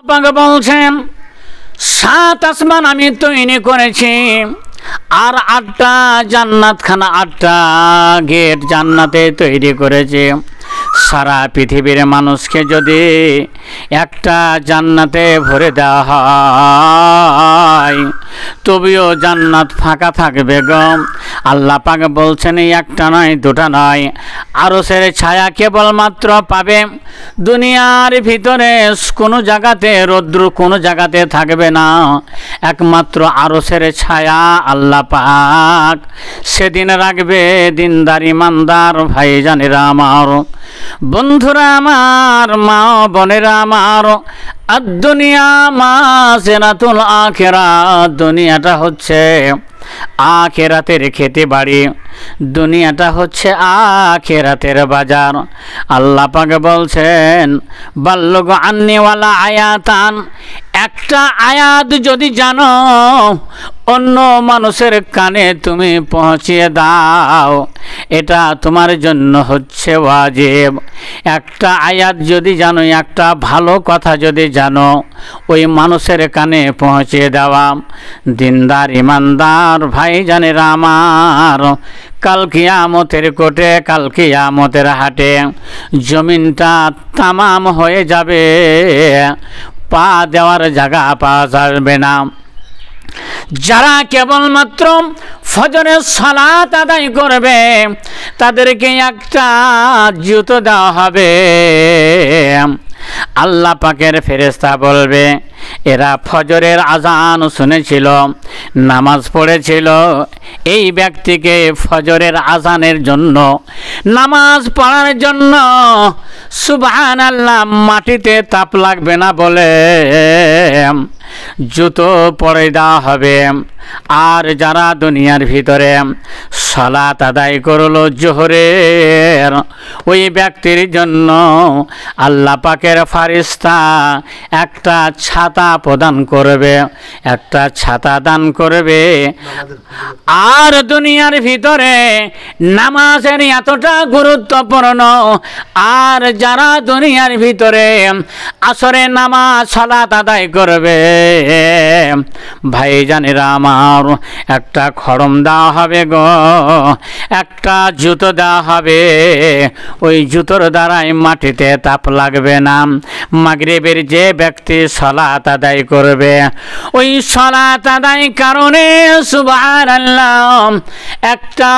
পাক বলছেন 7 আসমান আমি তৈরি করেছি আর 8টা জান্নাতখানা 8টা গেট জান্নাতে তৈরি করেছে। সারা পৃথিবীর মানুষকে যদি একটা জান্নাতে ভরে দেওয়া হয় তবেও জান্নাত ফাঁকা থাকবে গো। আল্লাহ পাক বলছেন একটা নয় দুটা নয়, আরশের ছায়া কেবলমাত্র পাবে। দুনিয়ার ভিতরে কোনো জায়গাতে রৌদ্র কোনো জায়গাতে থাকবে না, একমাত্র আরশের ছায়া আল্লাহ পাক সেদিন রাখবে। দিনদার ইমানদার ভাইজানেরা আমার, বন্ধুরা আমার, মা বোনেরা আমার, আর দুনিয়া মাসেরাতুল আখিরাত, দুনিয়াটা হচ্ছে আখিরাতের খেতে বাড়ি, দুনিয়াটা হচ্ছে আখিরাতের বাজার। আল্লাহ পাক বলছেন বাল্লুগু আন্নি ওয়ালা আয়াতান, একটা আয়াত যদি জানো অন্য মানুষের কানে তুমি পৌঁছিয়ে দাও, এটা তোমার জন্য হচ্ছে ওয়াজিব। একটা আয়াত যদি জানো, একটা ভালো কথা যদি জানো, ওই মানুষের কানে পৌঁছিয়ে দেওয়া। দিনদার ইমানদার ভাইজানেরা আমার, কাল কিয়ামতের কোটে, কাল কিয়ামতের হাটে জমিনটা তামাম হয়ে যাবে, পা দেওয়ার জায়গা পাওয়া যাবে না। যারা কেবলমাত্র ফজরের সালাত আদায় করবে তাদেরকে একটা জুতো দেওয়া হবে। আল্লাহ পাকের ফেরেশতা বলবে এরা ফজরের আজান শুনেছিল, নামাজ পড়েছিল, এই ব্যক্তিকে ফজরের আজানের জন্য, নামাজ পড়ার জন্য সুবহানাল্লাহ মাটিতে তাপ লাগবে না বলে জুতো পরে দেওয়া হবে। আর যারা দুনিয়ার ভিতরে সালাত আদায় করলো জোহরের, ওই ব্যক্তির জন্য আল্লাহ পাকের ফারিস্তা একটা ছাতা প্রদান করবে, একটা ছাতা দান করবে। আর দুনিয়ার ভিতরে নামাজের এতটা গুরুত্বপূর্ণ, আর যারা দুনিয়ার ভিতরে আসরে নামাজ সালাত আদায় করবে ভাইজানেরা আমার, একটা খড়ম দেওয়া হবে গো, একটা জুতো দেওয়া হবে। ওই জুতোর দ্বারাই মাটিতে তাপ লাগবে না। মাগরিবের যে ব্যক্তি সালাত আদায় করবে, ওই সালাত আদায় কারণে সুবহানাল্লাহ একটা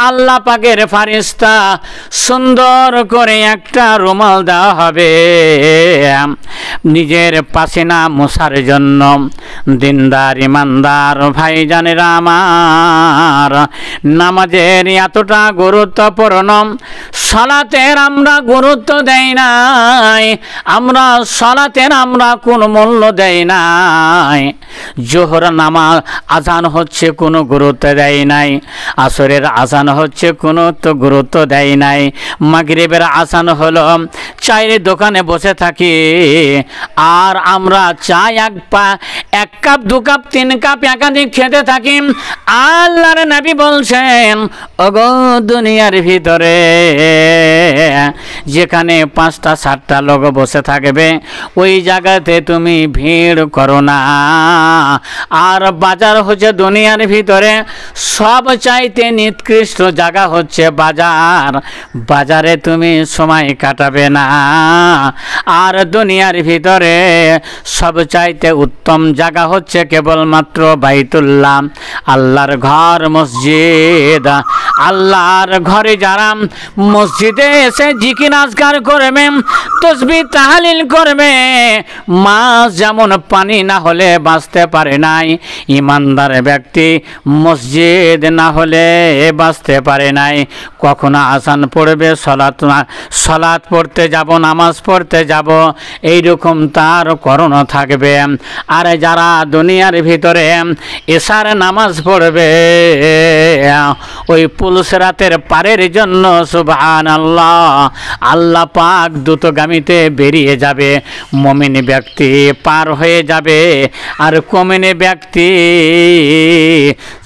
আল্লাহ পাকের ফারিস্তা সুন্দর করে একটা রুমাল দেওয়া হবে নিজের পাসিনা মোছার জন্য। দিনদার ইমানদার ভাইজানেরা আমার, নামাজের এতটা গুরুত্বপূর্ণ, সালাতের আমরা গুরুত্ব দেই নাই, আমরা সালাতের আমরা কোনো মূল্য দেই নাই। জোহর নামাজ আজান হচ্ছে কোনো গুরুত্ব দেয় নাই, আসরের আজান হচ্ছে কোনো তো গুরুত্ব দেয় নাই, মাগরিবের আজান হলো চায়ের দোকানে বসে থাকি আর আমরা চা এক কাপ দু কাপ তিন কাপ একাধিক খেতে থাকি। আল্লাহর নবী বলছেন ওগো দুনিয়ার ভিতরে যেখানে 5টা 7টা লোক বসে থাকবে ওই জায়গাতে তুমি ভিড় করো না। আর বাজার হচ্ছে দুনিয়ার ভিতরে সব চাইতে নিকৃষ্ট জায়গা হচ্ছে বাজার, বাজারে তুমি সময় কাটাবে না। আর দুনিয়ার ভিতরে সব চাইতে উত্তম জায়গা হচ্ছে কেবলমাত্র বাইতুল্লাহ, আল্লাহর ঘর, মসজিদ। আল্লাহর ঘরে যারা মসজিদে এসে জিকির আজকার করবে, তসবিহ তাহলিল করবে, মাছ যেমন পানি না হলে বাঁচতে পারে নাই, ইমানদার ব্যক্তি মসজিদ না হলে বাঁচতে পারে নাই। কখনো আজান পড়বে, সলাত পড়তে যাব, নামাজ পড়তে যাব, এইরকম তার করণ থাকবে। আর যারা দুনিয়ার ভিতরে এশার নামাজ পড়বে ওই পুলসরাতের পারের জন্য সুবহানাল্লাহ আল্লাহ পাক দ্রুতগামীতে বেরিয়ে যাবে, মুমিন ব্যক্তি পার হয়ে যাবে। আর মুমিন ব্যক্তি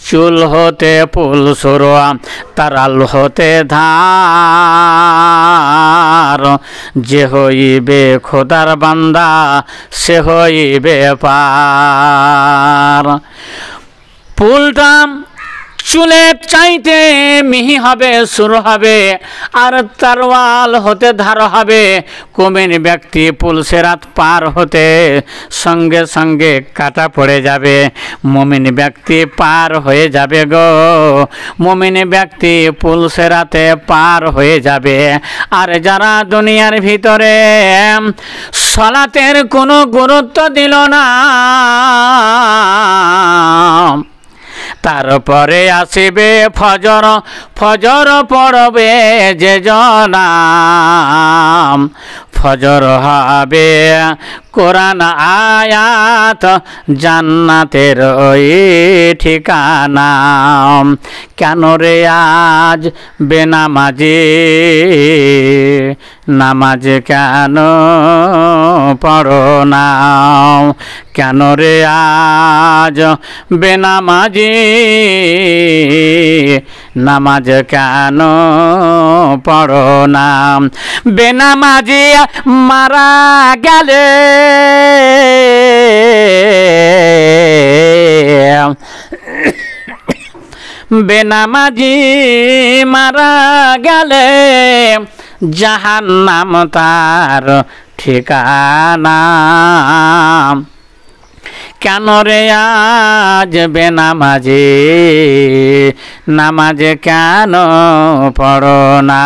চুল হতে পুল সুর তারাল হতে ধার, যে হইবে খোদার বান্দা সে হইবে পার। পুলটা চুলের চাইতে মিহি হবে, সুর হবে, আর তারওয়াল হতে ধার হবে। মুমিন ব্যক্তি পুল সিরাত পার হতে সঙ্গে সঙ্গে কাটা পড়ে যাবে। মুমিন ব্যক্তি পার হয়ে যাবে গো, মুমিন ব্যক্তি পুল সিরাতে পার হয়ে যাবে। আর যারা দুনিয়ার ভিতরে সালাতের কোনো গুরুত্ব দিল না, তারপরে আসিবে ফজর, ফজর পড়বে যে জনাম, ফজর হবে কোরআন আয়াত জান্নাতের ওই ঠিকানা। কেন রে আজ বেনামাজি, নামাজ কেন পড়ো না? কেন রে আজ বেনামাজি, নামাজ কেন পড়ো না? বেনামাজি মারা গেলে বেনামাজি মারা গেলে জাহান্নাম তার ঠিকানা। কেন রে আজ বেনামাজি, নামাজ কেন পড়ো না?